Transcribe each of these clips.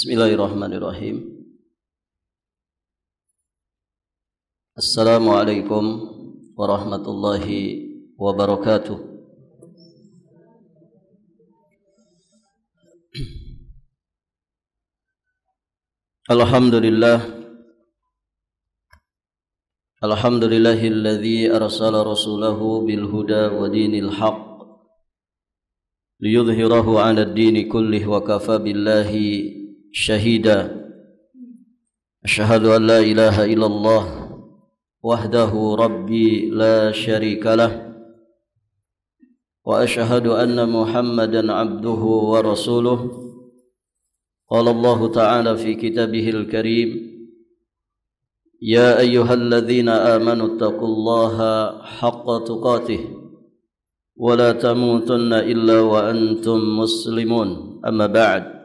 Bismillahirrahmanirrahim. Assalamualaikum warahmatullahi wabarakatuh. Alhamdulillahilladzi arsala rasulahu bil huda wa dinil haqq liyudhhirahu 'ala ad-dini kullih wa kafa billahi syahida. Asyhadu an la ilaha illallah wahdahu rabbi la syarikalah wa asyhadu anna Muhammadan abduhu wa rasuluh. Qala Allah ta'ala fi kitabihil karim, ya ayyuhalladzina amanu taqullaha haqqa tuqatih wa la tamutunna illa wa antum muslimun. Amma ba'd.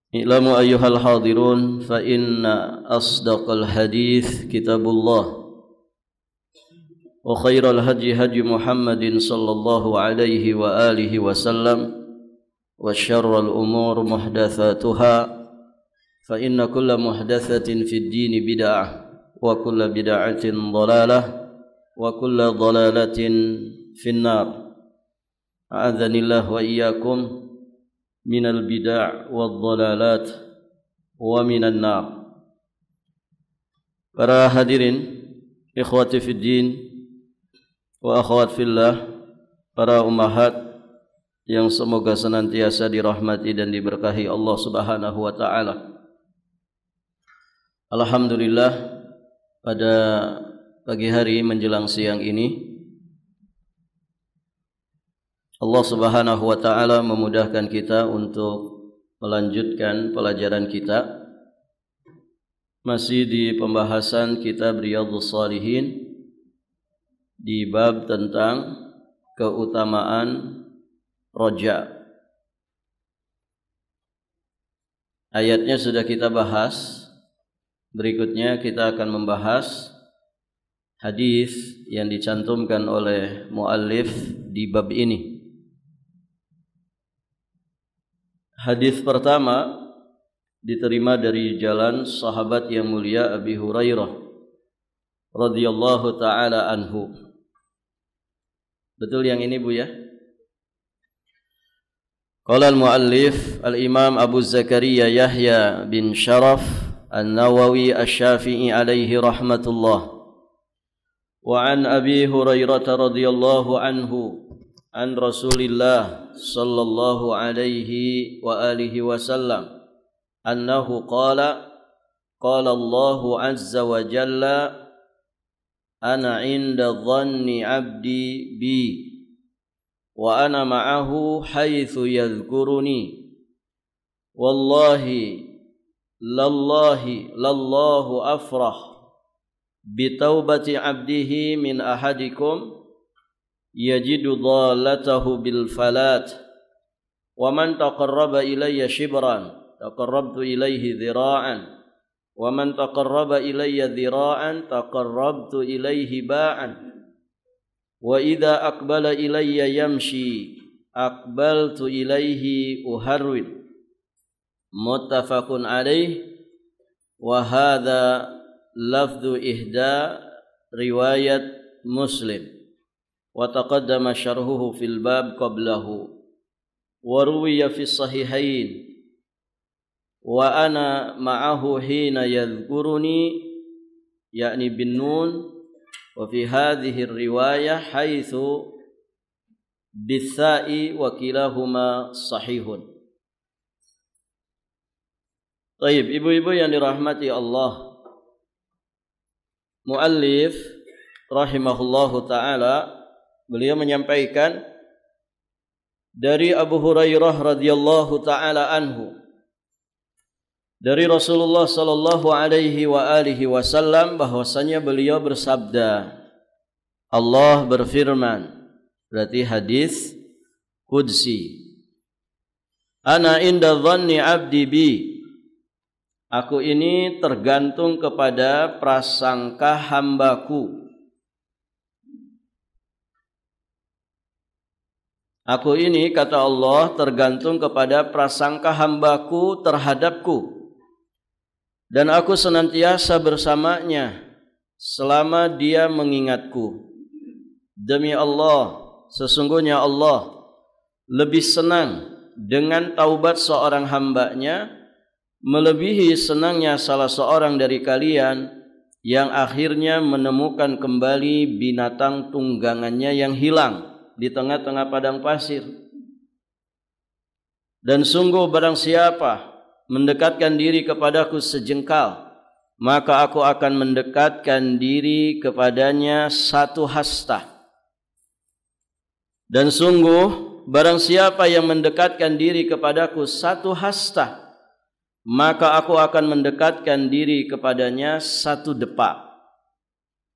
I'lamu ayyuhal hadirun fa inna asdaqal hadits kitabullah wa khairal hadi hadi Muhammadin sallallahu alaihi wa alihi wasallam wa syarrul umur muhdatsatuha fa inna kulla muhdatsatin fid din bid'ah wa kulla bid'atin dhalalah wa kulla dhalalatin finnar. A'adzanillahu wa iyyakum minal bid'ah wad dhalalat wa minan nar. Para hadirin, ikhwati fid din wa akhwat fillah, para ummahat yang semoga senantiasa dirahmati dan diberkahi Allah Subhanahu wa taala. Alhamdulillah, pada pagi hari menjelang siang ini Allah Subhanahu wa taala memudahkan kita untuk melanjutkan pelajaran kita masih di pembahasan kitab Riyadhus Shalihin di bab tentang keutamaan roja. Ayatnya sudah kita bahas. Berikutnya kita akan membahas hadis yang dicantumkan oleh muallif di bab ini. Hadis pertama diterima dari jalan sahabat yang mulia Abi Hurairah radhiyallahu taala anhu. Betul yang ini Bu ya? Qala al-muallif al-Imam Abu Zakaria Yahya bin Sharaf An-Nawawi Asy-Syafi'i alaihi rahmatullah. Wa an Abi Hurairah radhiyallahu anhu an Rasulillah sallallahu alaihi wa alihi wasallam annahu qala Allahu azza wa jalla ana 'inda dhanni 'abdi bi wa ana ma'ahu haitsu yadhkuruni wallahi lallahu afrah bi taubati 'abdihi min ahadikum yajidu dhalatahu bil falat wa man taqarraba ilayya shibran taqarrabtu ilayhi dhira'an wa man taqarraba ilayya dhira'an taqarrabtu ilayhi ba'an wa idza aqbala ilayya yamshi aqbaltu ilayhi uharwil. Muttafaqun alaih. Wa hadza lafdhu ihda riwayat Muslim wa taqaddama syarhuhu fil bab qablahu wa ruwiya fi sahihain wa ana ma'ahu hina yadhkuruni yakni bin nun wa fi hadhihi riwayah haitsu bis-sa'i wa kilahuma sahihun. Baik, ibu-ibu yang dirahmati Allah, muallif rahimahullahu taala beliau menyampaikan dari Abu Hurairah radhiyallahu taala anhu, dari Rasulullah sallallahu alaihi wa alihi wasallam, bahwasanya beliau bersabda, Allah berfirman, berarti hadis qudsi, ana inda dhanni abdi bi, aku ini tergantung kepada prasangka hambaku. Aku ini, kata Allah, tergantung kepada prasangka hambaku terhadapku. Dan aku senantiasa bersamanya selama dia mengingatku. Demi Allah, sesungguhnya Allah lebih senang dengan taubat seorang hambanya melebihi senangnya salah seorang dari kalian yang akhirnya menemukan kembali binatang tunggangannya yang hilang di tengah-tengah padang pasir. Dan sungguh barang siapa mendekatkan diri kepadaku sejengkal, maka aku akan mendekatkan diri kepadanya satu hasta. Dan sungguh barang siapa yang mendekatkan diri kepadaku satu hasta, maka aku akan mendekatkan diri kepadanya satu depak.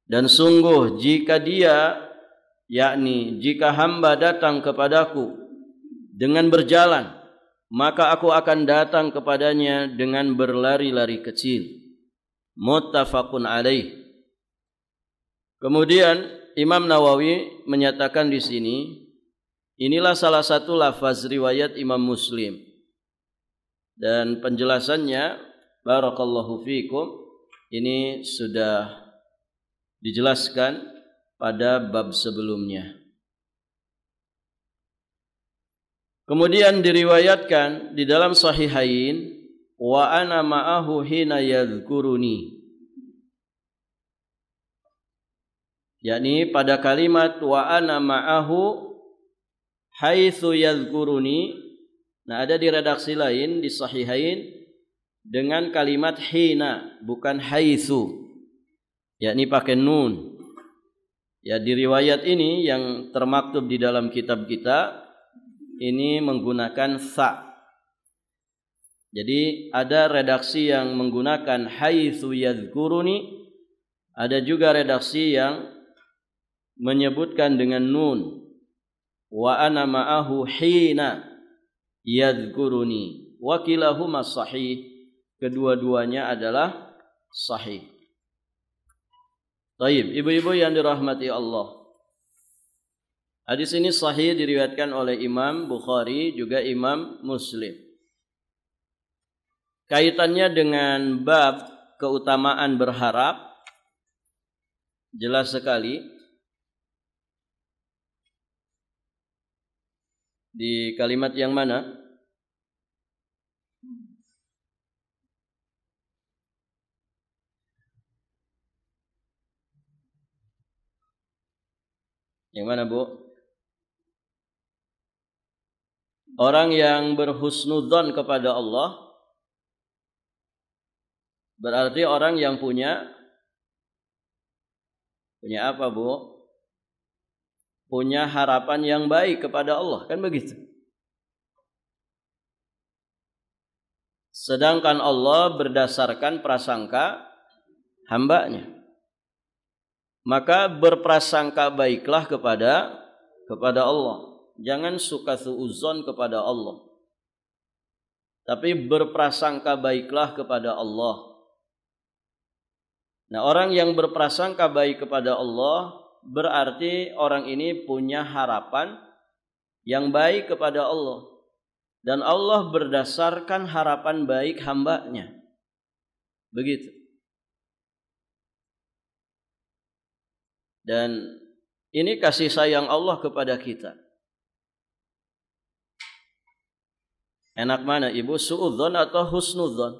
Dan sungguh jika dia, yakni jika hamba datang kepadaku dengan berjalan, maka aku akan datang kepadanya dengan berlari-lari kecil. Muttafaqun alaih. Kemudian Imam Nawawi menyatakan di sini, inilah salah satu lafaz riwayat Imam Muslim. Dan penjelasannya, barakallahu fikum, ini sudah dijelaskan pada bab sebelumnya. Kemudian diriwayatkan di dalam Sahihain, wa ana ma'ahu hina yadhkuruni, yakni pada kalimat wa ana ma'ahu haitsu yadhkuruni. Nah, ada di redaksi lain di Sahihain dengan kalimat hina, bukan haitsu, yakni pakai nun. Ya, di riwayat ini yang termaktub di dalam kitab kita ini menggunakan sa. Jadi ada redaksi yang menggunakan haitsu yadhkuruni, ada juga redaksi yang menyebutkan dengan nun. Wa ana ma'ahu hina yadhkuruni. Wa kilahuma sahih. Kedua-duanya adalah sahih. Baik, ibu-ibu yang dirahmati Allah. Hadis ini sahih diriwayatkan oleh Imam Bukhari juga Imam Muslim. Kaitannya dengan bab keutamaan berharap jelas sekali. Di kalimat yang mana? Yang mana, Bu? Orang yang berhusnudzon kepada Allah berarti orang yang punya apa, Bu? Punya harapan yang baik kepada Allah, kan begitu? Sedangkan Allah berdasarkan prasangka hambanya. Maka berprasangka baiklah kepada Allah. Jangan suka suudzon kepada Allah, tapi berprasangka baiklah kepada Allah. Nah, orang yang berprasangka baik kepada Allah berarti orang ini punya harapan yang baik kepada Allah. Dan Allah berdasarkan harapan baik hambanya. Begitu. Dan ini kasih sayang Allah kepada kita. Enak mana, Ibu? Suudzon atau husnudzon?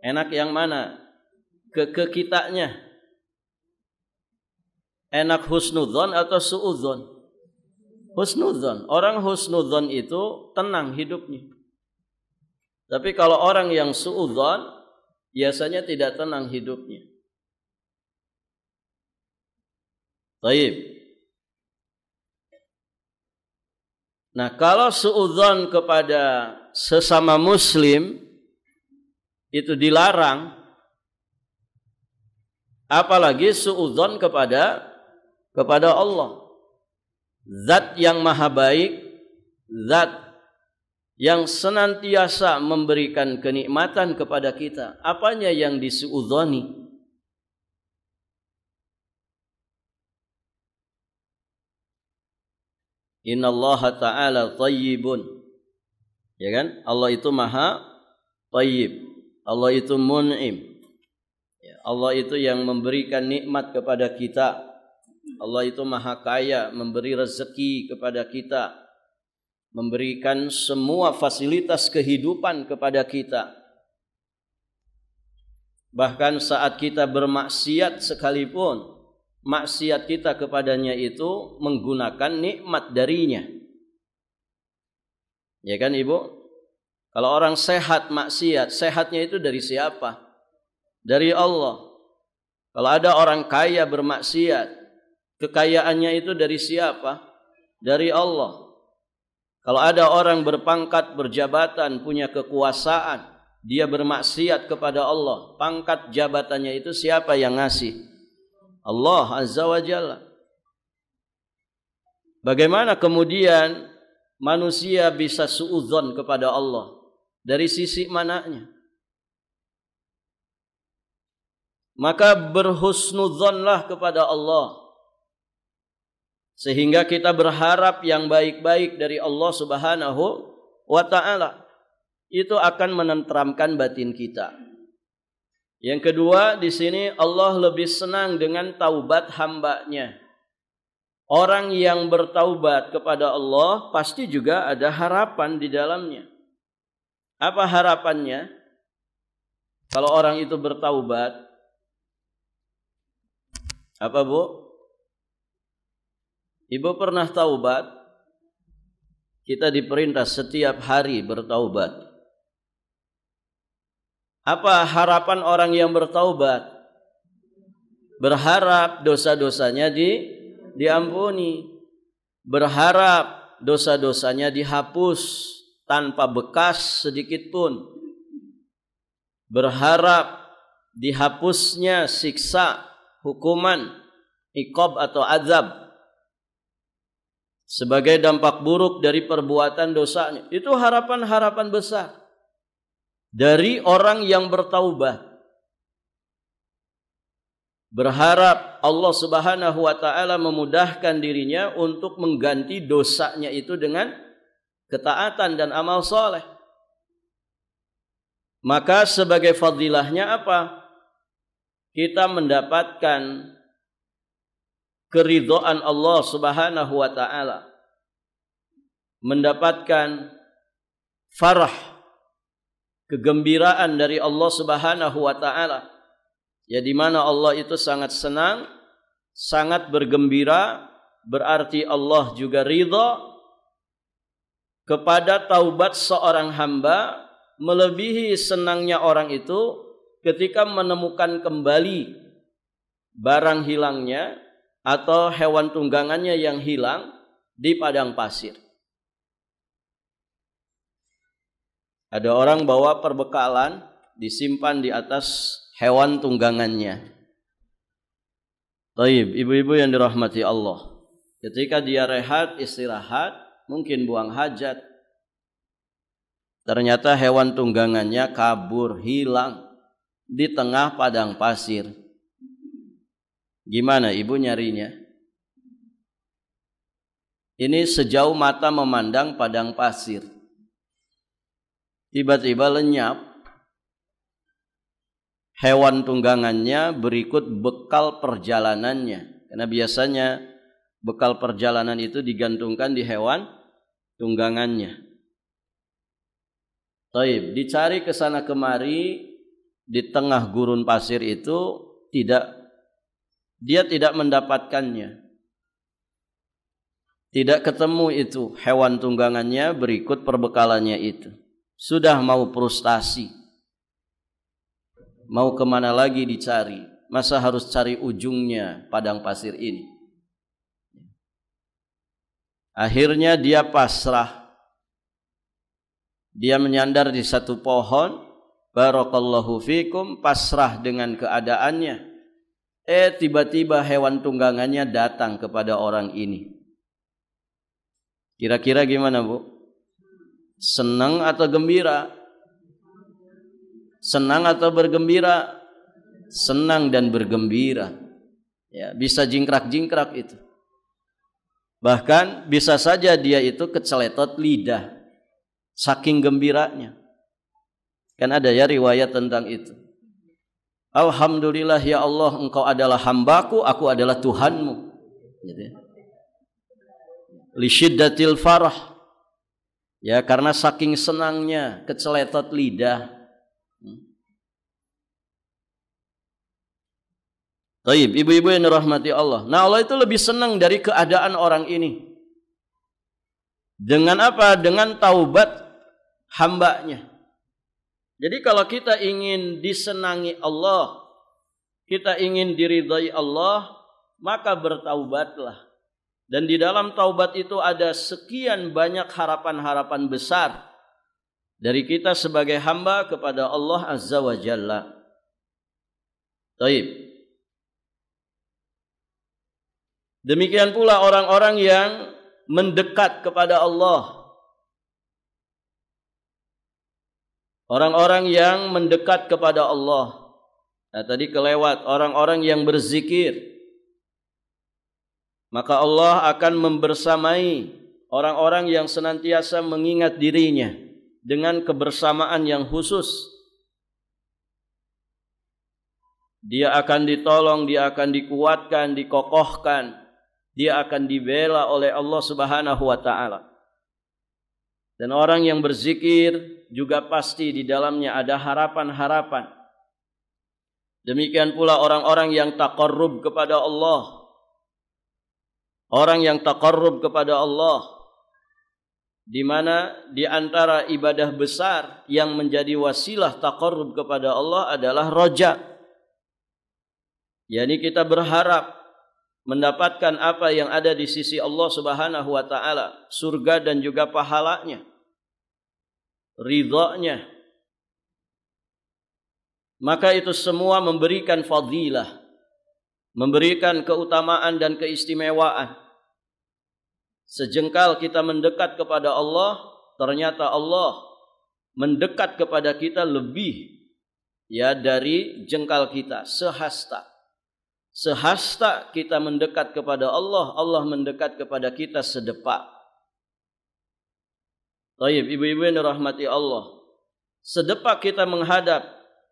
Enak yang mana? Ke kitanya. Enak husnudzon atau suudzon? Husnudzon. Orang husnudzon itu tenang hidupnya. Tapi kalau orang yang suudzon biasanya tidak tenang hidupnya. Baik. Nah, kalau suudzon kepada sesama muslim itu dilarang, apalagi suudzon kepada Allah. Zat yang maha baik, zat yang senantiasa memberikan kenikmatan kepada kita. Apanya yang disuudzoni? Innallaha ta'ala thayyibun. Ya kan? Allah itu maha thayyib. Allah itu mun'im. Ya, Allah itu yang memberikan nikmat kepada kita. Allah itu maha kaya, memberi rezeki kepada kita, memberikan semua fasilitas kehidupan kepada kita. Bahkan saat kita bermaksiat sekalipun, maksiat kita kepadanya itu menggunakan nikmat darinya. Ya kan Ibu? Kalau orang sehat maksiat, sehatnya itu dari siapa? Dari Allah. Kalau ada orang kaya bermaksiat, kekayaannya itu dari siapa? Dari Allah. Kalau ada orang berpangkat, berjabatan, punya kekuasaan, dia bermaksiat kepada Allah, pangkat jabatannya itu siapa yang ngasih? Allah Azza wa Jalla. Bagaimana kemudian manusia bisa suudzon kepada Allah? Dari sisi mananya? Maka berhusnudzonlah kepada Allah, sehingga kita berharap yang baik-baik dari Allah Subhanahu wa ta'ala. Itu akan menenteramkan batin kita. Yang kedua, di sini Allah lebih senang dengan taubat hambanya. Orang yang bertaubat kepada Allah pasti juga ada harapan di dalamnya. Apa harapannya? Kalau orang itu bertaubat, apa Bu? Ibu pernah taubat? Kita diperintah setiap hari bertaubat. Apa harapan orang yang bertaubat? Berharap dosa-dosanya diampuni. Berharap dosa-dosanya dihapus tanpa bekas sedikit pun. Berharap dihapusnya siksa, hukuman, iqab atau azab sebagai dampak buruk dari perbuatan dosanya. Itu harapan-harapan besar dari orang yang bertaubat. Berharap Allah Subhanahu wa ta'ala memudahkan dirinya untuk mengganti dosanya itu dengan ketaatan dan amal soleh. Maka sebagai fadilahnya apa? Kita mendapatkan keridhaan Allah Subhanahu wa ta'ala, mendapatkan farah, kegembiraan dari Allah Subhanahu wa ta'ala, ya, di mana Allah itu sangat senang, sangat bergembira, berarti Allah juga ridha kepada taubat seorang hamba, melebihi senangnya orang itu ketika menemukan kembali barang hilangnya atau hewan tunggangannya yang hilang di padang pasir. Ada orang bawa perbekalan, disimpan di atas hewan tunggangannya. Taib, ibu-ibu yang dirahmati Allah, ketika dia rehat, istirahat, mungkin buang hajat, ternyata hewan tunggangannya kabur, hilang di tengah padang pasir. Gimana ibu nyarinya? Ini sejauh mata memandang padang pasir. Tiba-tiba lenyap hewan tunggangannya berikut bekal perjalanannya. Karena biasanya bekal perjalanan itu digantungkan di hewan tunggangannya. Taib, dicari ke sana kemari di tengah gurun pasir itu dia tidak mendapatkannya. Tidak ketemu itu hewan tunggangannya berikut perbekalannya itu. Sudah mau frustasi, mau kemana lagi dicari? Masa harus cari ujungnya padang pasir ini? Akhirnya dia pasrah. Dia menyandar di satu pohon. Barakallahu fikum, pasrah dengan keadaannya. Tiba-tiba hewan tunggangannya datang kepada orang ini. Kira-kira gimana Bu? Senang atau gembira? Senang atau bergembira? Senang dan bergembira. Ya, bisa jingkrak-jingkrak itu. Bahkan bisa saja dia itu keceletot lidah saking gembiranya. Kan ada ya riwayat tentang itu. Alhamdulillah ya Allah, engkau adalah hambaku, aku adalah Tuhanmu. Gitu ya. Li syiddatil farah. Ya, karena saking senangnya keceletot lidah. Taib, ibu-ibu yang dirahmati Allah. Nah, Allah itu lebih senang dari keadaan orang ini. Dengan apa? Dengan taubat hambanya. Jadi kalau kita ingin disenangi Allah, kita ingin diridhai Allah, maka bertaubatlah. Dan di dalam taubat itu ada sekian banyak harapan-harapan besar dari kita sebagai hamba kepada Allah Azza wa Jalla. Taib. Demikian pula orang-orang yang mendekat kepada Allah. Orang-orang yang mendekat kepada Allah. Nah, tadi kelewat orang-orang yang berzikir. Maka Allah akan membersamai orang-orang yang senantiasa mengingat dirinya dengan kebersamaan yang khusus. Dia akan ditolong, dia akan dikuatkan, dikokohkan. Dia akan dibela oleh Allah Subhanahu wa taala. Dan orang yang berzikir juga pasti di dalamnya ada harapan-harapan. Demikian pula orang-orang yang taqarrub kepada Allah. Orang yang taqarrub kepada Allah, di mana di antara ibadah besar yang menjadi wasilah taqarrub kepada Allah adalah roja. Yani kita berharap mendapatkan apa yang ada di sisi Allah Subhanahu wa taala, surga dan juga pahalanya, ridhanya. Maka itu semua memberikan fadilah, memberikan keutamaan dan keistimewaan. Sejengkal kita mendekat kepada Allah, ternyata Allah mendekat kepada kita lebih ya dari jengkal kita, sehasta. Sehasta kita mendekat kepada Allah, Allah mendekat kepada kita sedepak. Taib, ibu-ibu yang dirahmati Allah. Sedepak kita menghadap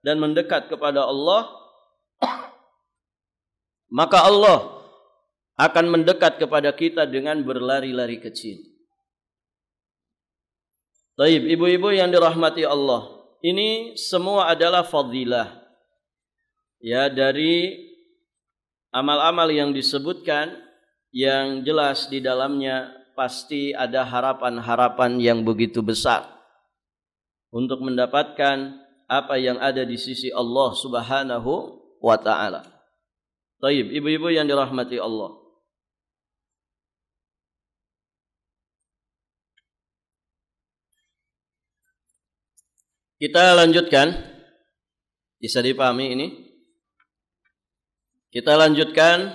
dan mendekat kepada Allah, maka Allah akan mendekat kepada kita dengan berlari-lari kecil. Taib, ibu-ibu yang dirahmati Allah. Ini semua adalah fadilah ya dari amal-amal yang disebutkan, yang jelas di dalamnya pasti ada harapan-harapan yang begitu besar untuk mendapatkan apa yang ada di sisi Allah Subhanahu wa taala. Taib, ibu-ibu yang dirahmati Allah. Kita lanjutkan. Bisa dipahami ini? Kita lanjutkan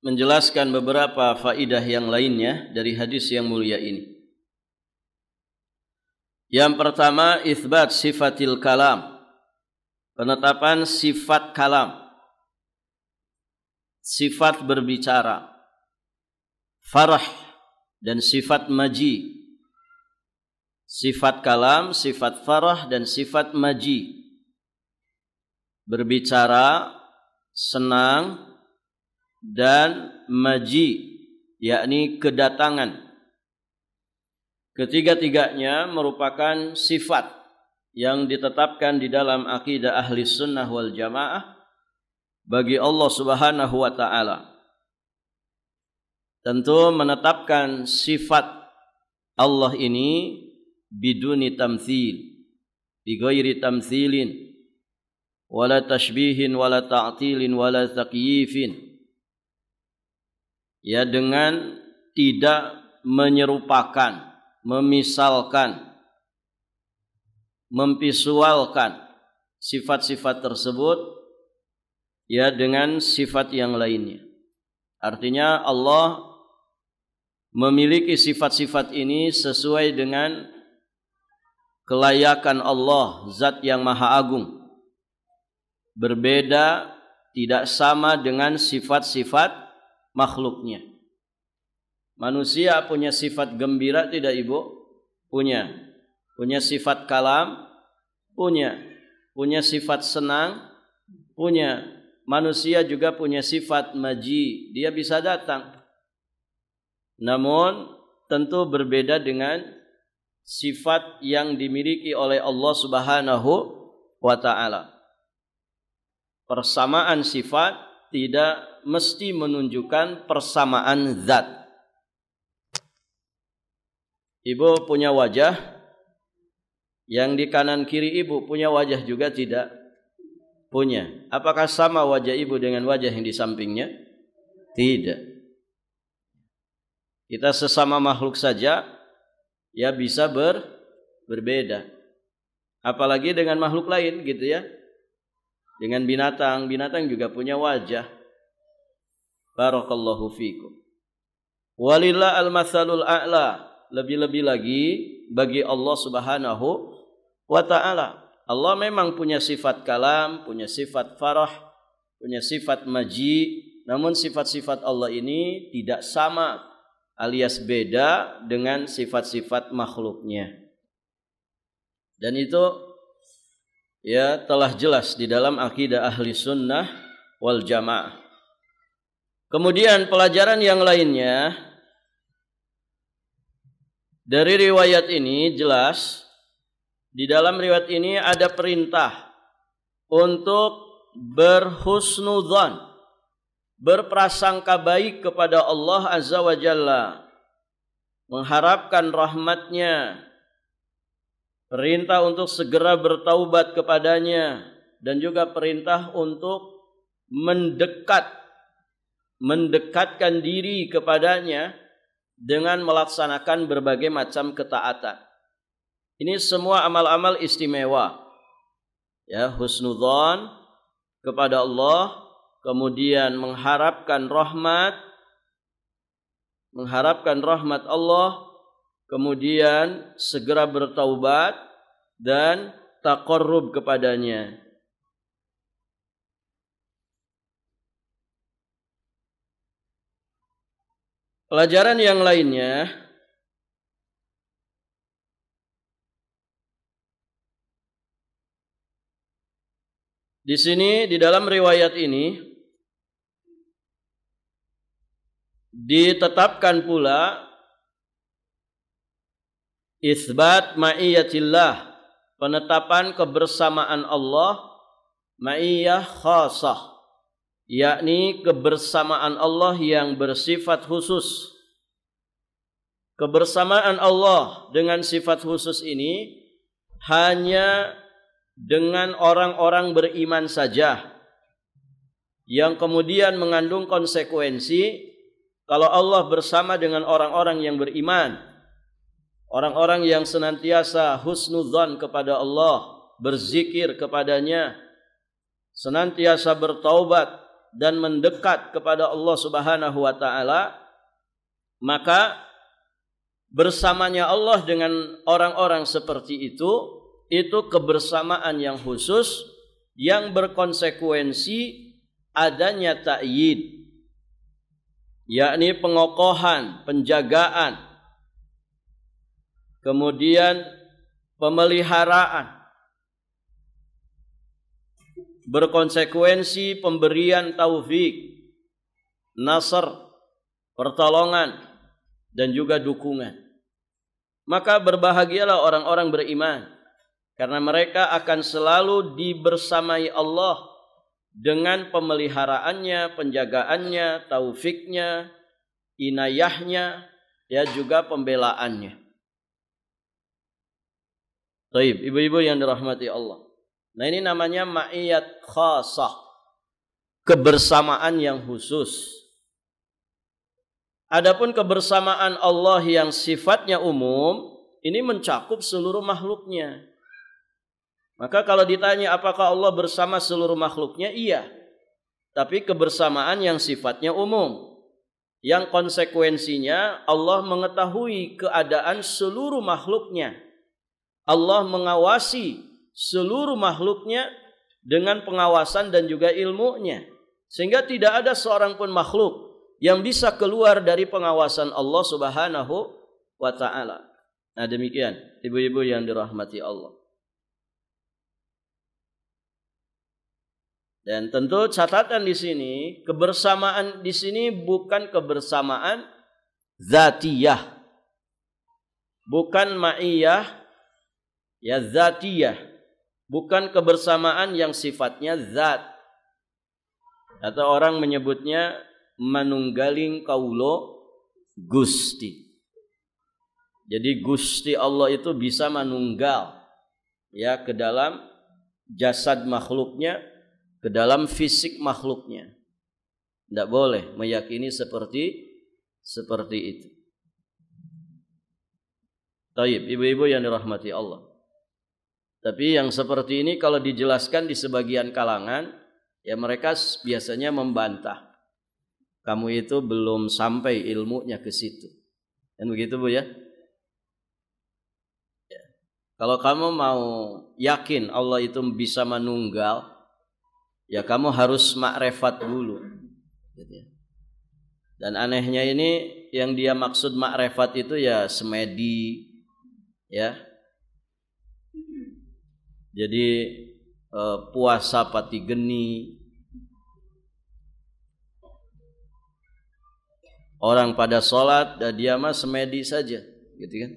menjelaskan beberapa faidah yang lainnya dari hadis yang mulia ini. Yang pertama, itsbat sifatil kalam. Penetapan sifat kalam. Sifat berbicara. Farah dan sifat maji. Sifat kalam, sifat farah dan sifat maji. Berbicara, senang, dan maji, yakni kedatangan. Ketiga-tiganya merupakan sifat yang ditetapkan di dalam akidah ahli sunnah wal jamaah bagi Allah Subhanahu wa ta'ala. Tentu menetapkan sifat Allah ini biduni tamthil, bighairi tamthilin, wala tashbihin, wala ta'tilin, wala takyifin. Ya, dengan tidak menyerupakan, memisalkan, memvisualkan sifat-sifat tersebut ya dengan sifat yang lainnya. Artinya Allah memiliki sifat-sifat ini sesuai dengan kelayakan Allah, zat yang maha agung. Berbeda tidak sama dengan sifat-sifat makhluknya. Manusia punya sifat gembira tidak Ibu? Punya. Punya sifat kalam? Punya. Punya sifat senang? Punya. Manusia juga punya sifat maji. Dia bisa datang. Namun tentu berbeda dengan sifat yang dimiliki oleh Allah Subhanahu wa ta'ala. Persamaan sifat tidak mesti menunjukkan persamaan zat. Ibu punya wajah, yang di kanan kiri ibu punya wajah juga tidak? Punya. Apakah sama wajah ibu dengan wajah yang di sampingnya? Tidak. Kita sesama makhluk saja ya bisa berbeda. Apalagi dengan makhluk lain gitu ya. Dengan binatang, binatang juga punya wajah. Barakallahu fikum. Walillah al-matsalul a'la. Lebih-lebih lagi bagi Allah Subhanahu wa ta'ala. Allah memang punya sifat kalam, punya sifat farah, punya sifat maji. Namun sifat-sifat Allah ini tidak sama alias beda dengan sifat-sifat makhluknya. Dan itu ya telah jelas di dalam akidah ahli sunnah wal jamaah. Kemudian pelajaran yang lainnya dari riwayat ini jelas, di dalam riwayat ini ada perintah untuk berhusnudzan, berprasangka baik kepada Allah Azza wa Jalla, mengharapkan rahmatnya, perintah untuk segera bertaubat kepadanya, dan juga perintah untuk mendekatkan diri kepadanya dengan melaksanakan berbagai macam ketaatan. Ini semua amal-amal istimewa. Ya, husnudzan kepada Allah, kemudian mengharapkan rahmat Allah, kemudian segera bertaubat dan taqarrub kepadanya. Pelajaran yang lainnya di sini di dalam riwayat ini ditetapkan pula isbat ma'iyatillah, penetapan kebersamaan Allah, ma'iyah khasah, yakni kebersamaan Allah yang bersifat khusus. Kebersamaan Allah dengan sifat khusus ini hanya dengan orang-orang beriman saja, yang kemudian mengandung konsekuensi kalau Allah bersama dengan orang-orang yang beriman, orang-orang yang senantiasa husnudzan kepada Allah, berzikir kepadanya, senantiasa bertaubat dan mendekat kepada Allah Subhanahu wa ta'ala, maka bersamanya Allah dengan orang-orang seperti itu kebersamaan yang khusus yang berkonsekuensi adanya ta'yid, yakni pengokohan, penjagaan, kemudian pemeliharaan, berkonsekuensi pemberian taufik, nasr, pertolongan, dan juga dukungan. Maka berbahagialah orang-orang beriman, karena mereka akan selalu dibersamai Allah dengan pemeliharaannya, penjagaannya, taufiknya, inayahnya, ya juga pembelaannya. Baik, ibu-ibu yang dirahmati Allah. Nah, ini namanya ma'iyat khasah, kebersamaan yang khusus. Adapun kebersamaan Allah yang sifatnya umum, ini mencakup seluruh makhluknya. Maka kalau ditanya apakah Allah bersama seluruh makhluknya? Iya. Tapi kebersamaan yang sifatnya umum, yang konsekuensinya Allah mengetahui keadaan seluruh makhluknya. Allah mengawasi seluruh makhluknya dengan pengawasan dan juga ilmunya. Sehingga tidak ada seorang pun makhluk yang bisa keluar dari pengawasan Allah Subhanahu wa taala. Nah, demikian ibu-ibu yang dirahmati Allah. Dan tentu catatan di sini, kebersamaan di sini bukan kebersamaan zatiyah. Bukan ma'iyah, ya zatiyah. Bukan kebersamaan yang sifatnya zat. Atau orang menyebutnya manunggaling kaulo Gusti. Jadi Gusti Allah itu bisa manunggal ya ke dalam jasad makhluknya, ke dalam fisik makhluknya. Tidak boleh meyakini seperti itu. Taib, ibu-ibu yang dirahmati Allah. Tapi yang seperti ini kalau dijelaskan di sebagian kalangan, ya mereka biasanya membantah. Kamu itu belum sampai ilmunya ke situ. Kan begitu Bu ya? Kalau kamu mau yakin Allah itu bisa manunggal, ya kamu harus makrifat dulu. Dan anehnya ini yang dia maksud makrifat itu ya semedi, ya. Jadi puasa pati geni, orang pada sholat dan dia mah semedi saja, gitu kan?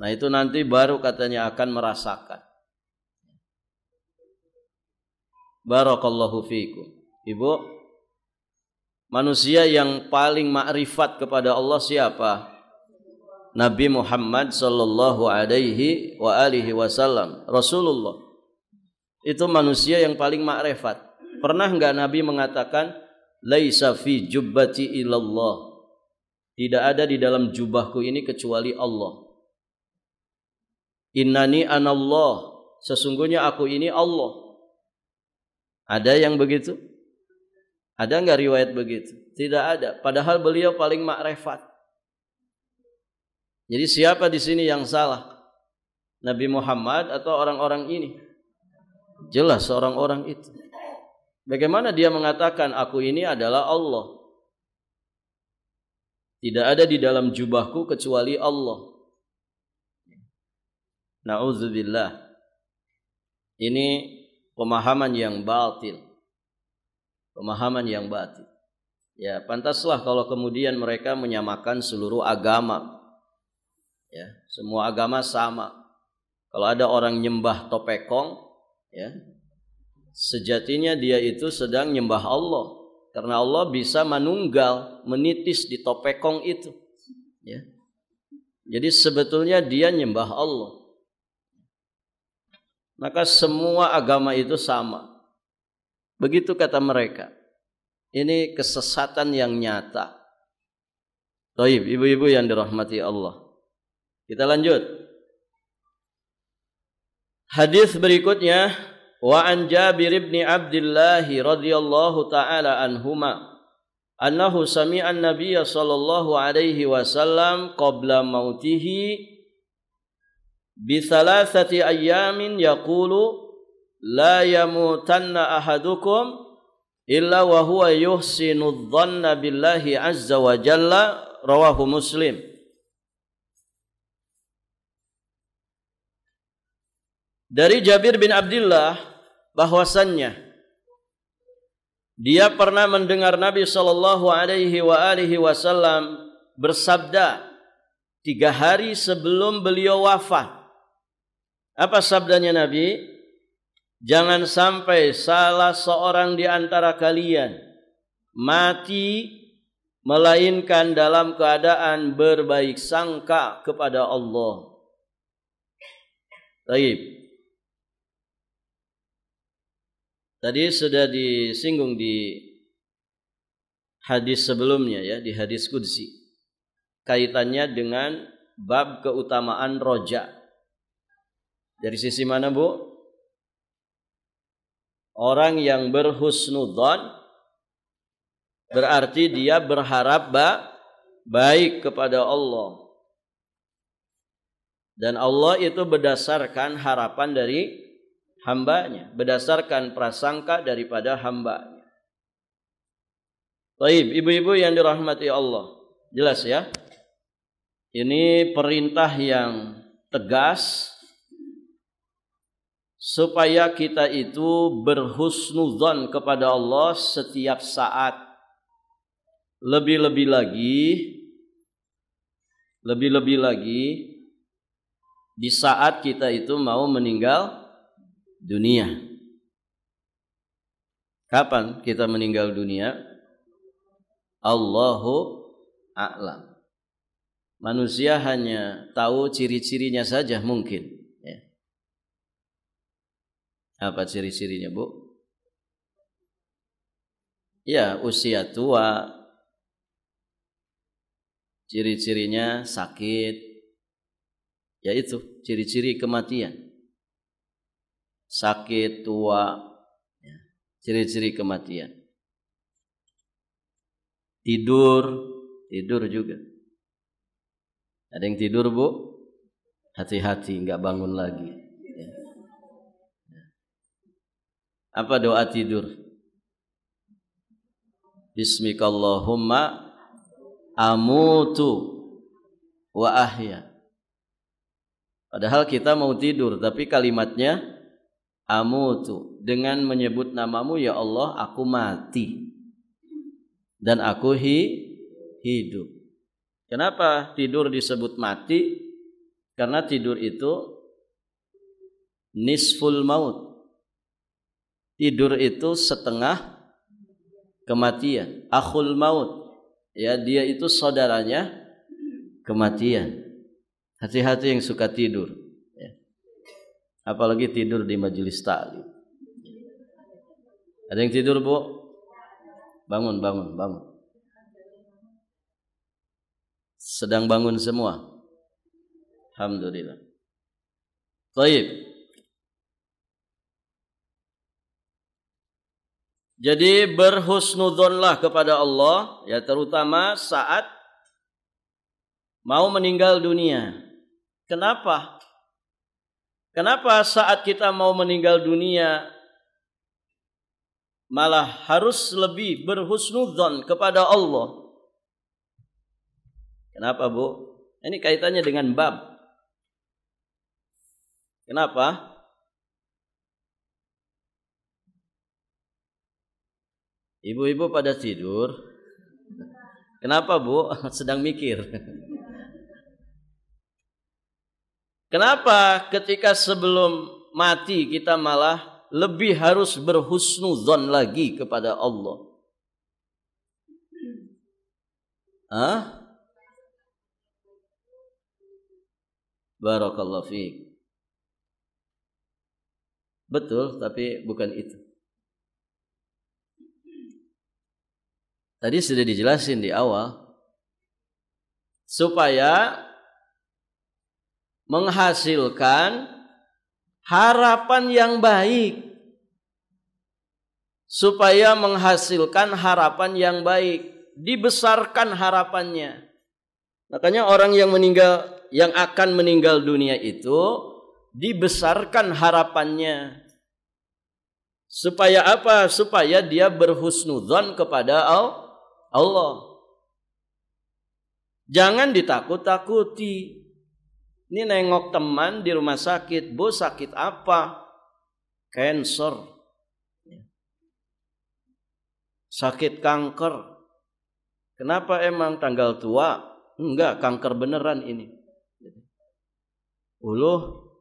Nah itu nanti baru katanya akan merasakan. Barakallahu fiikum. Ibu, manusia yang paling makrifat kepada Allah siapa? Nabi Muhammad sallallahu alaihi wa alihi wasallam, Rasulullah. Itu manusia yang paling makrifat. Pernah enggak Nabi mengatakan laisa fi jubbati illallah? Tidak ada di dalam jubahku ini kecuali Allah. Innani anallah, sesungguhnya aku ini Allah. Ada yang begitu? Ada enggak riwayat begitu? Tidak ada. Padahal beliau paling makrifat. Jadi siapa di sini yang salah? Nabi Muhammad atau orang-orang ini? Jelas orang-orang itu. Bagaimana dia mengatakan aku ini adalah Allah? Tidak ada di dalam jubahku kecuali Allah. Na'udzubillah. Ini pemahaman yang batil. Pemahaman yang batil. Ya, pantaslah kalau kemudian mereka menyamakan seluruh agama. Ya, semua agama sama. Kalau ada orang nyembah topekong, ya, sejatinya dia itu sedang nyembah Allah. Karena Allah bisa manunggal, menitis di topekong itu. Ya. Jadi sebetulnya dia nyembah Allah. Maka semua agama itu sama. Begitu kata mereka. Ini kesesatan yang nyata. Taib, ibu-ibu yang dirahmati Allah. Kita lanjut. Hadis berikutnya, wa an Jabir bin Abdullah radhiyallahu taala anhuma annahu sami'a an-nabiy sallallahu alaihi wasallam qabla mautihi bi thalathati ayyamin yaqulu la yamutanna ahadukum illa wa huwa yuhsinu dhanna billahi azza wa jalla, rawahu Muslim. Dari Jabir bin Abdullah bahwasannya dia pernah mendengar Nabi sallallahu alaihi wasallam bersabda 3 hari sebelum beliau wafat. Apa sabdanya Nabi? Jangan sampai salah seorang di antara kalian mati melainkan dalam keadaan berbaik sangka kepada Allah. Baik. Tadi sudah disinggung di hadis sebelumnya ya, di hadis qudsi. Kaitannya dengan bab keutamaan roja. Dari sisi mana, Bu? Orang yang berhusnudzon berarti dia berharap baik kepada Allah. Dan Allah itu berdasarkan harapan dari hambanya, berdasarkan prasangka daripada hambanya. Baik, ibu-ibu yang dirahmati Allah. Jelas ya? Ini perintah yang tegas supaya kita itu berhusnudzon kepada Allah setiap saat. Lebih-lebih lagi di saat kita itu mau meninggal dunia. Kapan kita meninggal dunia? Allahu a'lam. Manusia hanya tahu ciri-cirinya saja mungkin. Ya. Apa ciri-cirinya, Bu? Ya, usia tua. Ciri-cirinya sakit. Yaitu ciri-ciri kematian. Sakit, tua. Ya. Ciri-ciri kematian. Tidur juga. Ada yang tidur, Bu? Hati-hati, enggak bangun lagi. Ya. Apa doa tidur? Bismikallahumma amutu wa ahya. Padahal kita mau tidur, tapi kalimatnya amutu. Dengan menyebut namamu, ya Allah, aku mati. Dan aku hidup. Kenapa tidur disebut mati? Karena tidur itu nisful maut. Tidur itu setengah kematian. Akhul maut. Ya, dia itu saudaranya kematian. Hati-hati yang suka tidur. Ya. Apalagi tidur di majelis ta'lim. Ada yang tidur, Bu? Bangun. Sedang bangun semua. Alhamdulillah. Baik. Jadi berhusnudzonlah kepada Allah, ya, terutama saat mau meninggal dunia. Kenapa? Kenapa saat kita mau meninggal dunia malah harus lebih berhusnudzon kepada Allah? Kenapa, Bu? Ini kaitannya dengan bab. Kenapa? Ibu-ibu pada tidur. Kenapa, Bu? Sedang mikir. Kenapa ketika sebelum mati kita malah lebih harus berhusnudzon lagi kepada Allah? Hah? Barakallahu fiik. Betul, tapi bukan itu. Tadi sudah dijelasin di awal. Supaya menghasilkan harapan yang baik. Supaya menghasilkan harapan yang baik. Dibesarkan harapannya. Makanya orang yang akan meninggal dunia itu dibesarkan harapannya. Supaya apa? Supaya dia berhusnudzon kepada Allah. Jangan ditakut-takuti. Ini nengok teman di rumah sakit. Bu, sakit apa? Cancer. Sakit kanker. Kenapa emang tanggal tua? Enggak, kanker beneran ini.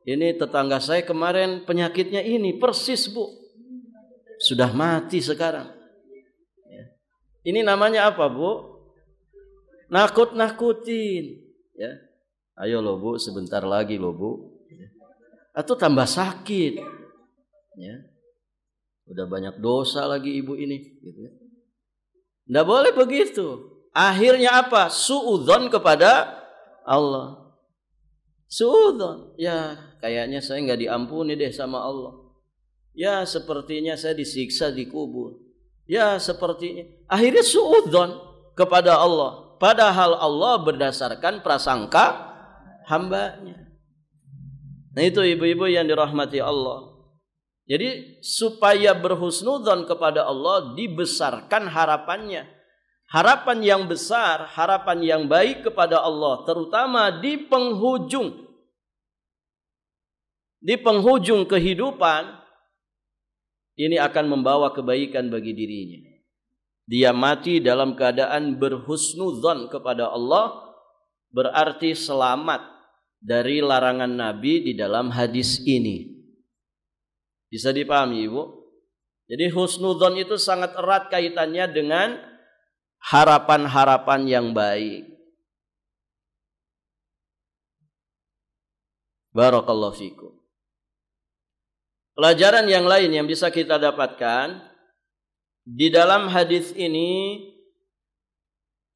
Ini tetangga saya kemarin penyakitnya ini. Persis, Bu. Sudah mati sekarang. Ini namanya apa, Bu? Nakut-nakutin. Ya. Ayo loh, Bu, sebentar lagi loh, Bu. Atau tambah sakit. Ya. Udah banyak dosa lagi ibu ini. Gitu ya. Nggak boleh begitu. Akhirnya apa? Suudzon kepada Allah. Suudzon. Ya, kayaknya saya nggak diampuni deh sama Allah. Ya, sepertinya saya disiksa di kubur. Ya, sepertinya. Akhirnya suudzon kepada Allah. Padahal Allah berdasarkan prasangka hambanya. Nah, itu ibu-ibu yang dirahmati Allah. Jadi supaya berhusnudzon kepada Allah, dibesarkan harapannya. harapan yang besar, harapan yang baik kepada Allah, terutama di penghujung kehidupan, ini akan membawa kebaikan bagi dirinya. Dia mati dalam keadaan berhusnudzon kepada Allah, berarti selamat dari larangan Nabi di dalam hadis ini. Bisa dipahami, Ibu? Jadi husnudzon itu sangat erat kaitannya dengan harapan-harapan yang baik. Barakallahu fikum. Pelajaran yang lain yang bisa kita dapatkan di dalam hadis ini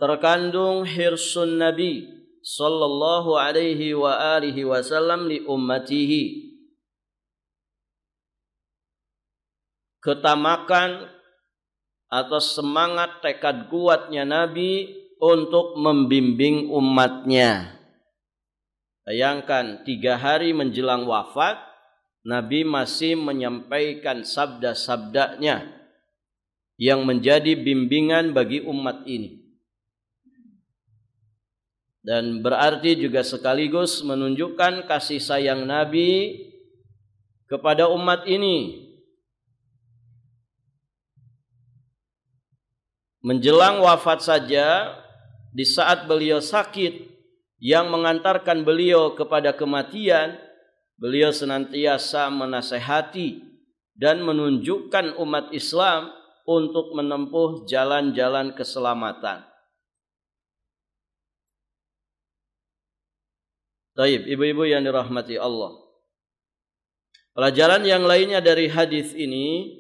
terkandung hirsun Nabi sallallahu alaihi wa alihi wasallam li ummatihi. Ketamakan atau semangat tekad kuatnya Nabi untuk membimbing umatnya. Bayangkan 3 hari menjelang wafat, Nabi masih menyampaikan sabda-sabdanya yang menjadi bimbingan bagi umat ini. Dan berarti juga sekaligus menunjukkan kasih sayang Nabi kepada umat ini. Menjelang wafat saja, di saat beliau sakit yang mengantarkan beliau kepada kematian, beliau senantiasa menasehati dan menunjukkan umat Islam untuk menempuh jalan-jalan keselamatan. Baik, ibu-ibu yang dirahmati Allah. Pelajaran yang lainnya dari hadis ini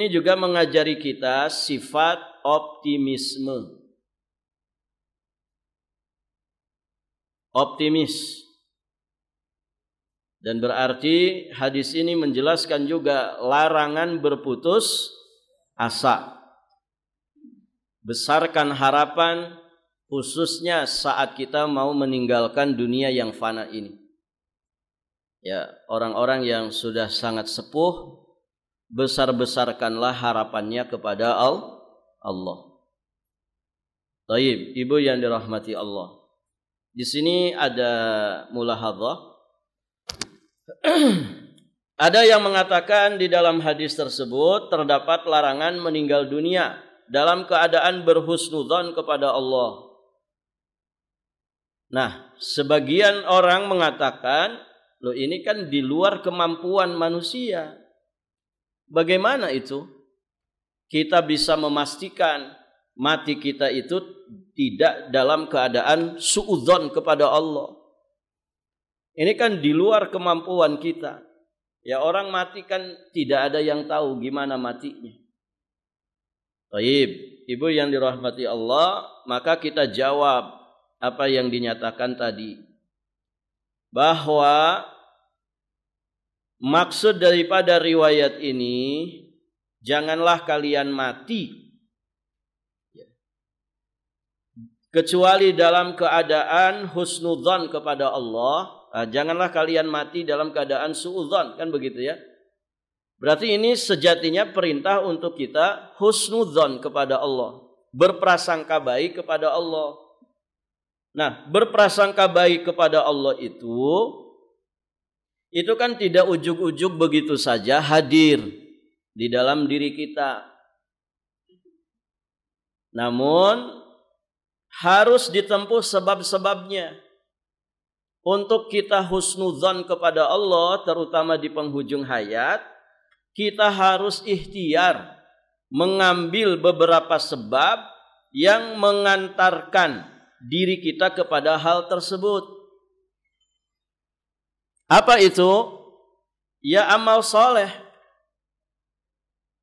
juga mengajari kita sifat optimisme. Optimis. Dan berarti hadis ini menjelaskan juga larangan berputus asa. Besarkan harapan khususnya saat kita mau meninggalkan dunia yang fana ini. Ya, orang-orang yang sudah sangat sepuh, besar-besarkanlah harapannya kepada Allah. Baik, ibu yang dirahmati Allah. Di sini ada mulahadzah. Ada yang mengatakan di dalam hadis tersebut terdapat larangan meninggal dunia dalam keadaan berhusnudzon kepada Allah. Nah, sebagian orang mengatakan, loh ini kan di luar kemampuan manusia. Bagaimana itu? Kita bisa memastikan mati kita itu tidak dalam keadaan suudzon kepada Allah. Ini kan di luar kemampuan kita. Ya, orang mati kan tidak ada yang tahu gimana matinya. Baik, ibu yang dirahmati Allah, maka kita jawab apa yang dinyatakan tadi. Bahwa maksud daripada riwayat ini, janganlah kalian mati kecuali dalam keadaan husnudzon kepada Allah. Janganlah kalian mati dalam keadaan suudzon, kan begitu ya. Berarti ini sejatinya perintah untuk kita husnudzon kepada Allah, berprasangka baik kepada Allah. Nah, berprasangka baik kepada Allah itu kan tidak ujug-ujug begitu saja hadir di dalam diri kita. Namun harus ditempuh sebab-sebabnya. Untuk kita husnudzon kepada Allah, terutama di penghujung hayat, kita harus ikhtiar mengambil beberapa sebab yang mengantarkan diri kita kepada hal tersebut. Apa itu? Ya, amal soleh.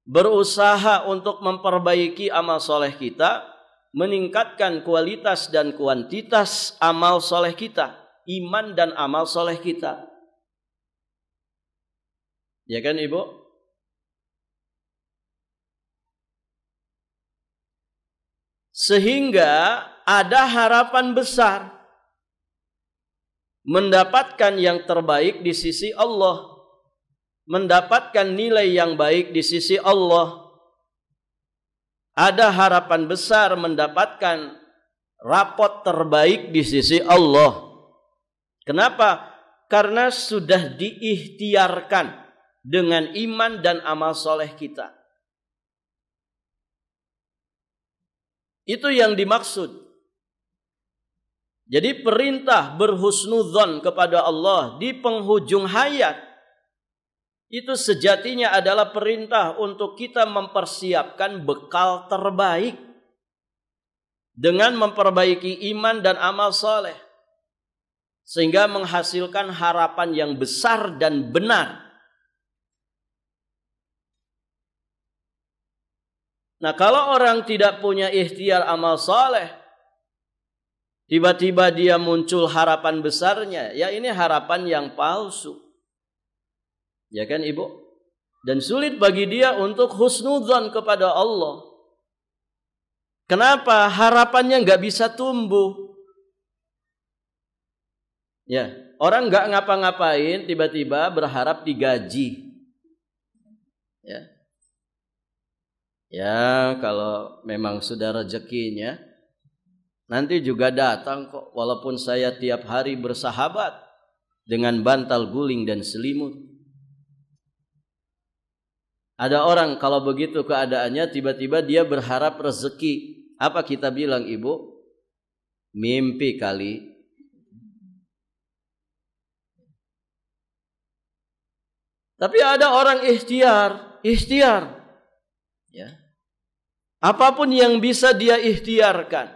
Berusaha untuk memperbaiki amal soleh kita, meningkatkan kualitas dan kuantitas amal soleh kita, iman dan amal soleh kita. Ya kan ibu? Sehingga ada harapan besar mendapatkan yang terbaik di sisi Allah, mendapatkan nilai yang baik di sisi Allah. ada harapan besar mendapatkan rapot terbaik di sisi Allah. Kenapa? Karena sudah diikhtiarkan dengan iman dan amal soleh kita. Itu yang dimaksud. Jadi perintah berhusnudzon kepada Allah di penghujung hayat itu sejatinya adalah perintah untuk kita mempersiapkan bekal terbaik dengan memperbaiki iman dan amal soleh, sehingga menghasilkan harapan yang besar dan benar. Nah, kalau orang tidak punya ikhtiar amal soleh, tiba-tiba dia muncul harapan besarnya, ya ini harapan yang palsu. Ya kan Ibu? Dan sulit bagi dia untuk husnudzon kepada Allah. Kenapa? Harapannya nggak bisa tumbuh. Ya, orang nggak ngapa-ngapain tiba-tiba berharap digaji. Ya. Ya, kalau memang sudah rezekinya nanti juga datang kok, walaupun saya tiap hari bersahabat dengan bantal guling dan selimut. Ada orang kalau begitu keadaannya tiba-tiba dia berharap rezeki. Apa kita bilang Ibu? Mimpi kali. Tapi ada orang ikhtiar. Ya. Apapun yang bisa dia ikhtiarkan.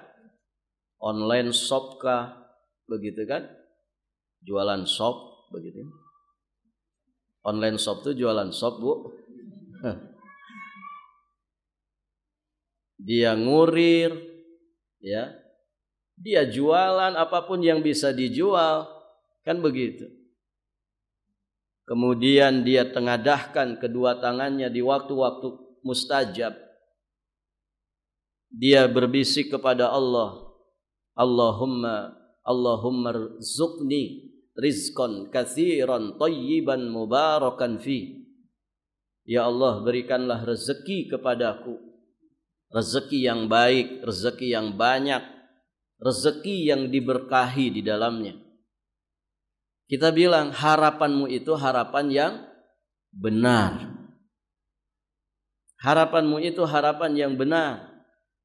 Online shop kah? Begitu kan? Jualan shop, begitu. Online shop itu jualan shop, Bu. Dia ngurir, ya, dia jualan apapun yang bisa dijual, kan begitu. Kemudian dia tengadahkan kedua tangannya di waktu-waktu mustajab. Dia berbisik kepada Allah, Allahumma rzuqni rizqan katsiran thayyiban mubarakan fi. Ya Allah, berikanlah rezeki kepadaku, rezeki yang baik, rezeki yang banyak, rezeki yang diberkahi di dalamnya. Kita bilang harapanmu itu harapan yang benar. Harapanmu itu harapan yang benar.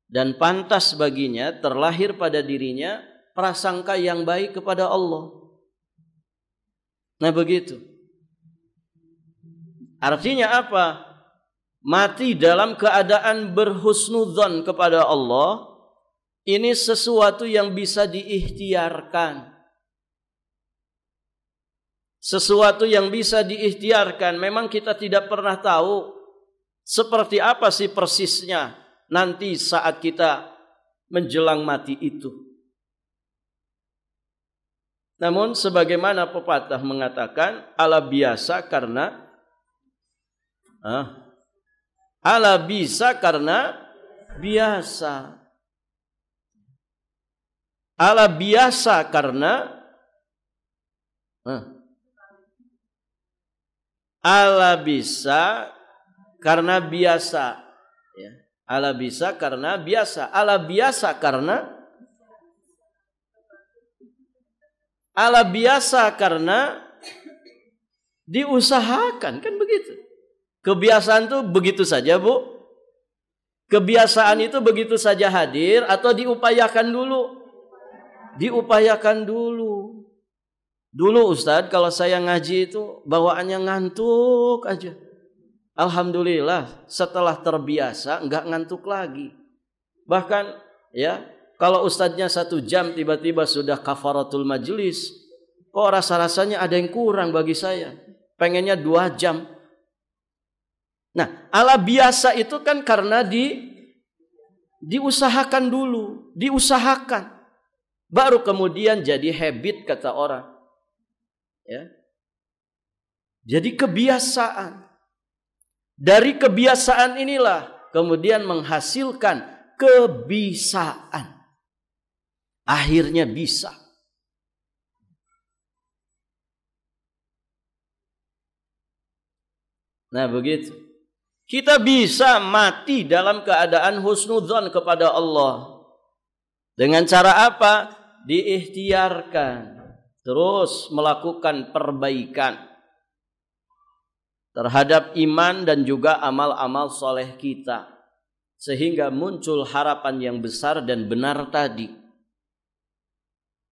Dan pantas baginya terlahir pada dirinya prasangka yang baik kepada Allah. Nah begitu. Artinya apa? Mati dalam keadaan berhusnudzon kepada Allah, ini sesuatu yang bisa diikhtiarkan. Sesuatu yang bisa diikhtiarkan. Memang kita tidak pernah tahu seperti apa sih persisnya nanti saat kita menjelang mati itu. Namun sebagaimana pepatah mengatakan, ala biasa karena ala bisa karena biasa. Ala biasa karena ala bisa karena biasa, ya. Ala bisa karena biasa. Ala biasa karena ala biasa karena diusahakan, kan begitu. Kebiasaan itu begitu saja, Bu. Kebiasaan itu begitu saja hadir atau diupayakan dulu? Diupayakan dulu. Dulu Ustadz kalau saya ngaji itu bawaannya ngantuk aja. Alhamdulillah setelah terbiasa enggak ngantuk lagi. Bahkan ya kalau Ustadznya 1 jam tiba-tiba sudah kafaratul majlis, kok rasa-rasanya ada yang kurang bagi saya. Pengennya 2 jam. Nah, ala biasa itu kan karena diusahakan dulu, diusahakan. Baru kemudian jadi habit kata orang. Ya. Jadi kebiasaan. Dari kebiasaan inilah kemudian menghasilkan kebisaan. Akhirnya bisa. Nah, begitu. Kita bisa mati dalam keadaan husnudzon kepada Allah. Dengan cara apa? Diikhtiarkan. Terus melakukan perbaikan terhadap iman dan juga amal-amal soleh kita. Sehingga muncul harapan yang besar dan benar tadi.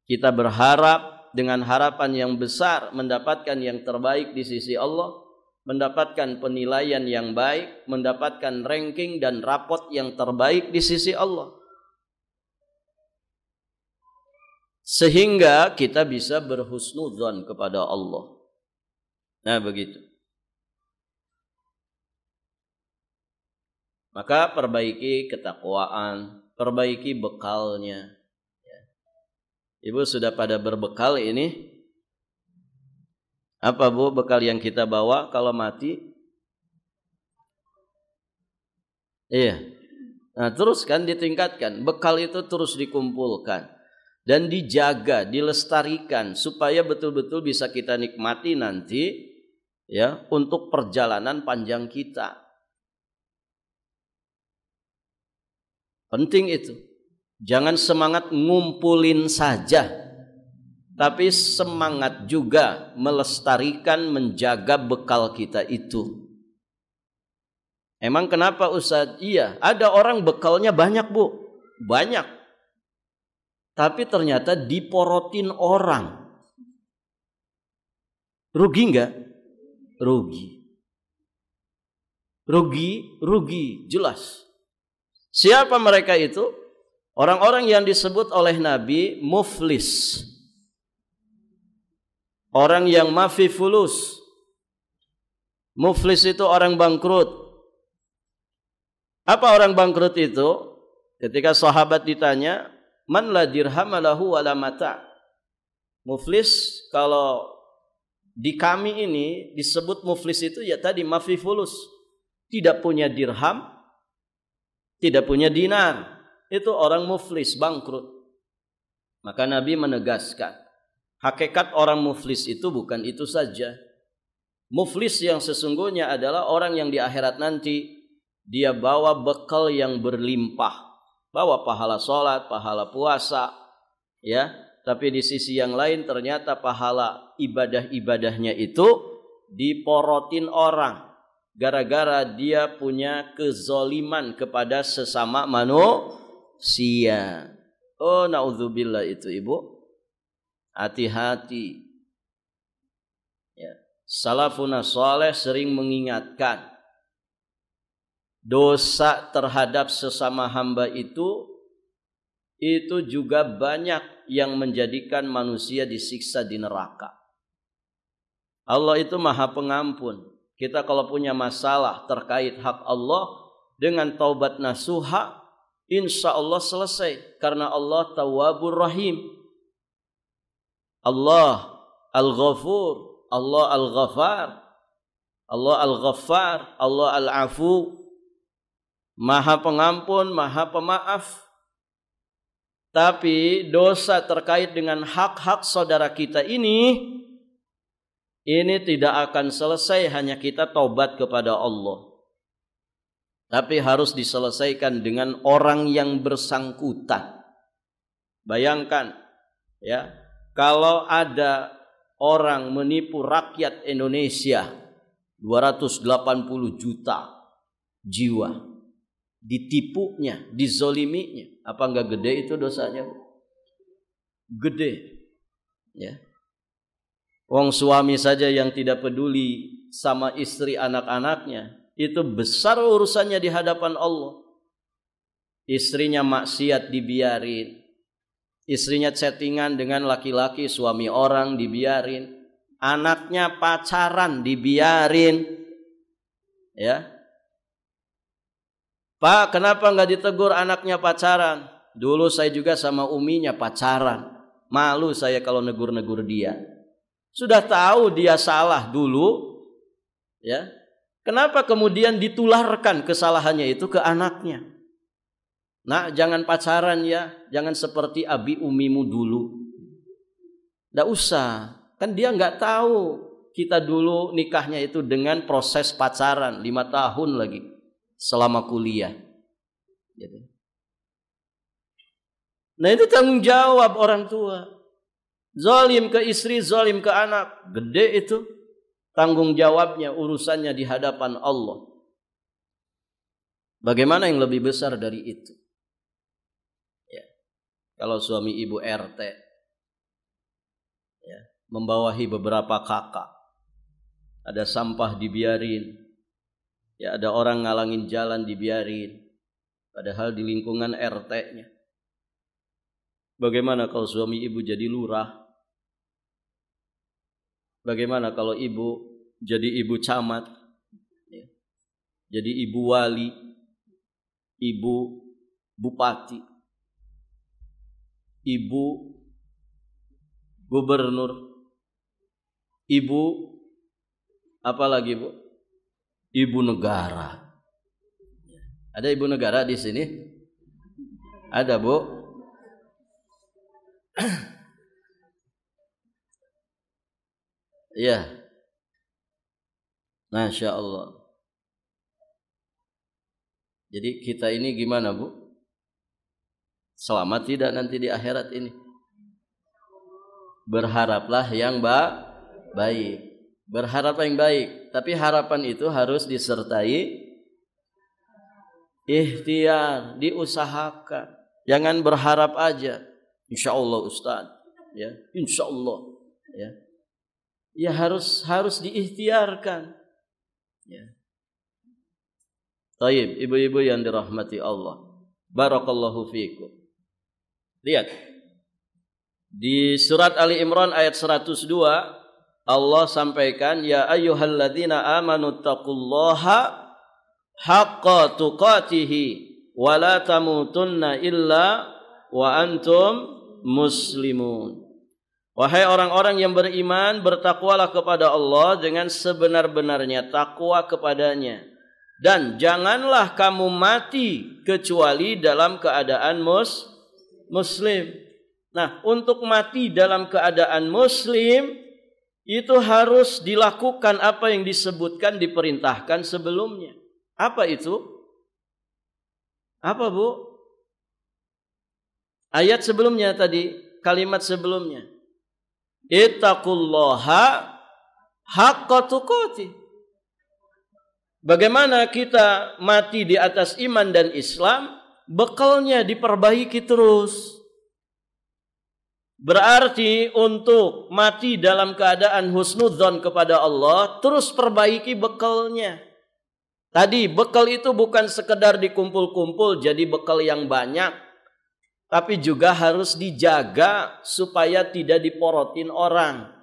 Kita berharap dengan harapan yang besar mendapatkan yang terbaik di sisi Allah. Mendapatkan penilaian yang baik, mendapatkan ranking dan rapot yang terbaik di sisi Allah. Sehingga kita bisa berhusnudzon kepada Allah. Nah, begitu. Maka perbaiki ketakwaan, perbaiki bekalnya. Ibu sudah pada berbekal ini? Apa Bu bekal yang kita bawa kalau mati? Iya. Nah, terus kan ditingkatkan. Bekal itu terus dikumpulkan dan dijaga, dilestarikan supaya betul-betul bisa kita nikmati nanti ya untuk perjalanan panjang kita. Penting itu. Jangan semangat ngumpulin saja. Tapi semangat juga melestarikan, menjaga bekal kita itu. Emang kenapa Ustaz? Iya, ada orang bekalnya banyak Bu. Banyak. Tapi ternyata diporotin orang. Rugi enggak? Rugi. Rugi, jelas. Siapa mereka itu? Orang-orang yang disebut oleh Nabi muflis. Orang yang mafi fulus. Muflis itu orang bangkrut. Apa orang bangkrut itu? Ketika sahabat ditanya, man la dirham lahu wala mata. Muflis kalau di kami ini disebut muflis itu ya tadi mafi fulus. Tidak punya dirham, tidak punya dinar. Itu orang muflis, bangkrut. Maka Nabi menegaskan, hakikat orang muflis itu bukan itu saja. Muflis yang sesungguhnya adalah orang yang di akhirat nanti dia bawa bekal yang berlimpah. Bawa pahala sholat, pahala puasa, ya. Tapi di sisi yang lain ternyata pahala ibadah-ibadahnya itu diporotin orang. Gara-gara dia punya kezoliman kepada sesama manusia. Oh, naudzubillah itu Ibu. Hati-hati. Ya. Salafuna saleh sering mengingatkan dosa terhadap sesama hamba itu juga banyak yang menjadikan manusia disiksa di neraka. Allah itu Maha Pengampun. Kita kalau punya masalah terkait hak Allah dengan taubat nasuha, insya Allah selesai karena Allah Tawwabur Rahim. Allah Al-Ghafur, Allah Al-Ghafar, Allah Al-Ghaffar, Allah Al-Afu, Maha Pengampun, Maha Pemaaf. Tapi dosa terkait dengan hak-hak saudara kita ini tidak akan selesai hanya kita taubat kepada Allah. Tapi harus diselesaikan dengan orang yang bersangkutan. Bayangkan ya, kalau ada orang menipu rakyat Indonesia 280 juta jiwa, ditipunya, dizoliminya, apa enggak gede itu dosanya? Gede. Ya. Wong suami saja yang tidak peduli sama istri anak-anaknya, itu besar urusannya di hadapan Allah. Istrinya maksiat dibiarin. Istrinya chattingan dengan laki-laki suami orang dibiarin. Anaknya pacaran dibiarin. Ya. Pak, kenapa enggak ditegur anaknya pacaran? Dulu saya juga sama uminya pacaran. Malu saya kalau negur-negur dia. Sudah tahu dia salah dulu, ya. Kenapa kemudian ditularkan kesalahannya itu ke anaknya? Nah, jangan pacaran ya, jangan seperti abi umimu dulu. Nggak usah, kan dia nggak tahu kita dulu nikahnya itu dengan proses pacaran 5 tahun lagi selama kuliah. Gitu. Nah itu tanggung jawab orang tua. Zalim ke istri, zalim ke anak, gede itu tanggung jawabnya, urusannya di hadapan Allah. Bagaimana yang lebih besar dari itu? Ya. Kalau suami ibu RT, ya, membawahi beberapa kakak, ada sampah dibiarin, ya ada orang ngalangin jalan dibiarin, padahal di lingkungan RT-nya. Bagaimana kalau suami ibu jadi lurah? Bagaimana kalau ibu jadi ibu camat, ya, jadi ibu wali, ibu bupati, ibu gubernur, ibu apa lagi Bu? Ibu negara. Ada ibu negara di sini? Ada Bu? Ya, Masya Allah. Jadi kita ini gimana Bu? Selamat tidak nanti di akhirat ini? Berharaplah yang baik. Berharap yang baik. Tapi harapan itu harus disertai ikhtiar, diusahakan. Jangan berharap aja. Insya Allah Ustaz. Ya, Insya Allah. Ya. Ya harus diikhtiarkan. Ya. Taib, ibu-ibu yang dirahmati Allah. Barakallahu fiikum. Lihat. Di surat Ali Imran ayat 102 Allah sampaikan ya ayyuhalladzina amanu taqullaha haqqa tuqatihi wa la tamutunna illa wa antum muslimun. Wahai orang-orang yang beriman, bertakwalah kepada Allah dengan sebenar-benarnya takwa kepadanya. Dan janganlah kamu mati kecuali dalam keadaan muslim. Nah, untuk mati dalam keadaan muslim, itu harus dilakukan apa yang disebutkan, diperintahkan sebelumnya. Apa itu? Apa Bu? Ayat sebelumnya tadi, kalimat sebelumnya. Ittaqullaha haqqa tuqatih. Bagaimana kita mati di atas iman dan Islam? Bekalnya diperbaiki terus. Berarti untuk mati dalam keadaan husnudzon kepada Allah, terus perbaiki bekalnya. Tadi bekal itu bukan sekedar dikumpul-kumpul jadi bekal yang banyak. Tapi juga harus dijaga supaya tidak diporotin orang.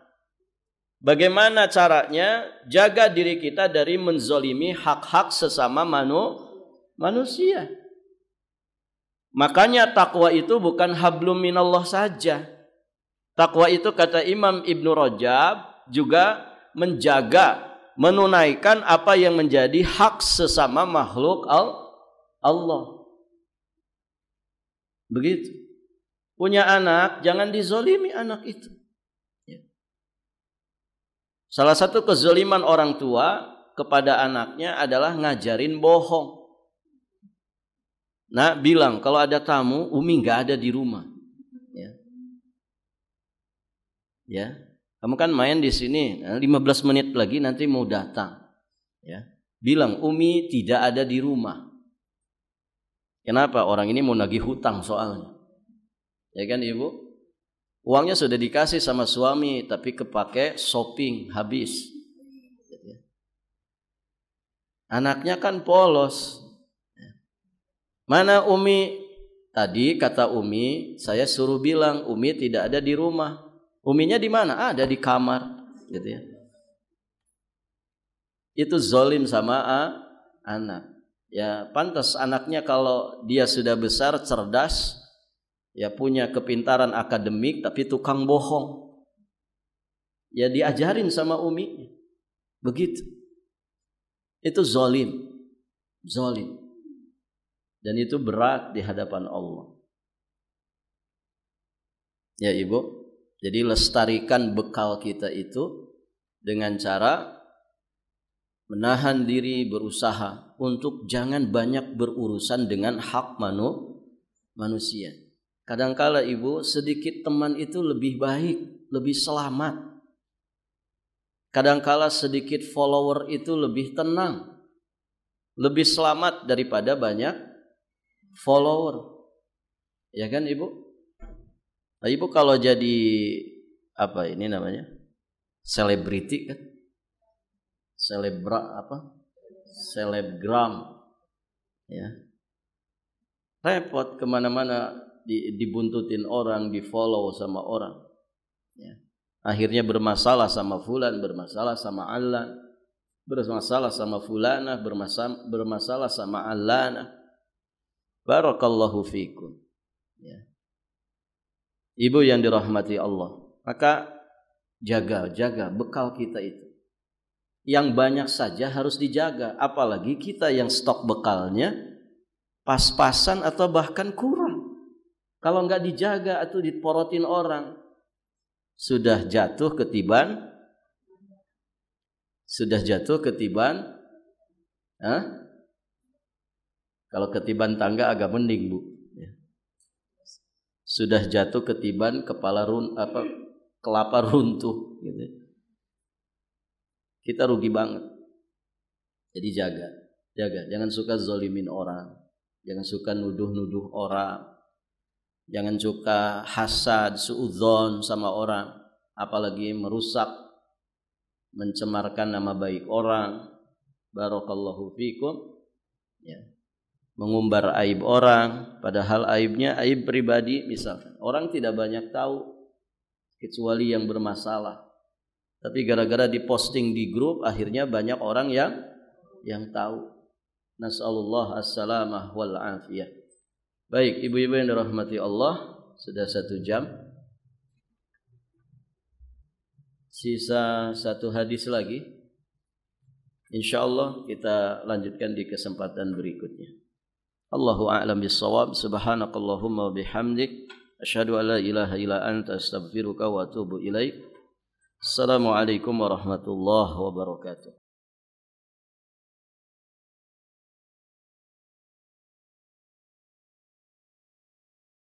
Bagaimana caranya? Jaga diri kita dari menzolimi hak-hak sesama manusia. Makanya takwa itu bukan hablum minallah saja. Takwa itu kata Imam Ibn Rajab juga menjaga, menunaikan apa yang menjadi hak sesama makhluk Allah. Begitu. Punya anak, jangan dizolimi anak itu. Ya. Salah satu kezoliman orang tua kepada anaknya adalah ngajarin bohong. Nah, bilang kalau ada tamu, Umi nggak ada di rumah. Ya, kamu kan main di sini, 15 menit lagi nanti mau datang. Ya, bilang Umi tidak ada di rumah. Kenapa? Orang ini mau nagih hutang soalnya. Ya kan Ibu? Uangnya sudah dikasih sama suami, tapi kepake shopping, habis. Anaknya kan polos. Mana Umi? Tadi kata Umi, saya suruh bilang Umi tidak ada di rumah. Uminya di mana? Ada di kamar. Gitu ya. Itu zalim sama anak. Ya pantas anaknya kalau dia sudah besar, cerdas, ya punya kepintaran akademik, tapi tukang bohong. Ya diajarin sama umi. Begitu. Itu zalim. Zalim. Dan itu berat di hadapan Allah. Ya Ibu, jadi lestarikan bekal kita itu dengan cara menahan diri, berusaha untuk jangan banyak berurusan dengan hak manusia. Kadangkala ibu, sedikit teman itu lebih baik, lebih selamat. Kadangkala sedikit follower itu lebih tenang, lebih selamat daripada banyak follower. Ya kan ibu? Nah, ibu kalau jadi apa ini namanya? Selebriti kan? Selebgram. Ya. Repot kemana-mana dibuntutin orang, di follow sama orang. Ya. Akhirnya bermasalah sama fulan, bermasalah sama allan, bermasalah sama fulana, bermasalah sama allana. Barakallahu fikum. Ya. Ibu yang dirahmati Allah, maka jaga bekal kita itu. Yang banyak saja harus dijaga, apalagi kita yang stok bekalnya pas-pasan atau bahkan kurang. Kalau enggak dijaga atau diporotin orang, sudah jatuh ketiban, kalau ketiban tangga agak mending bu, ya. Sudah jatuh ketiban kelapa runtuh, gitu. Kita rugi banget. Jadi jaga, jangan suka zolimin orang, jangan suka nuduh orang. Jangan suka hasad, suudzon sama orang, apalagi merusak, mencemarkan nama baik orang. Barakallahu fikum. Ya. Mengumbar aib orang, padahal aibnya aib pribadi misalkan. Orang tidak banyak tahu kecuali yang bermasalah. Tapi gara-gara diposting di grup, akhirnya banyak orang yang tahu. Nas'alullah as-salamah wal afiyah. Baik, ibu-ibu yang dirahmati Allah, sudah 1 jam. Sisa 1 hadis lagi. InsyaAllah kita lanjutkan di kesempatan berikutnya. Allahu a'lam bis-shawab. Subhanakallahumma bihamdik, asyhadu an la ilaha illa anta, astaghfiruka wa atubu ilaik. Assalamualaikum warahmatullahi wabarakatuh.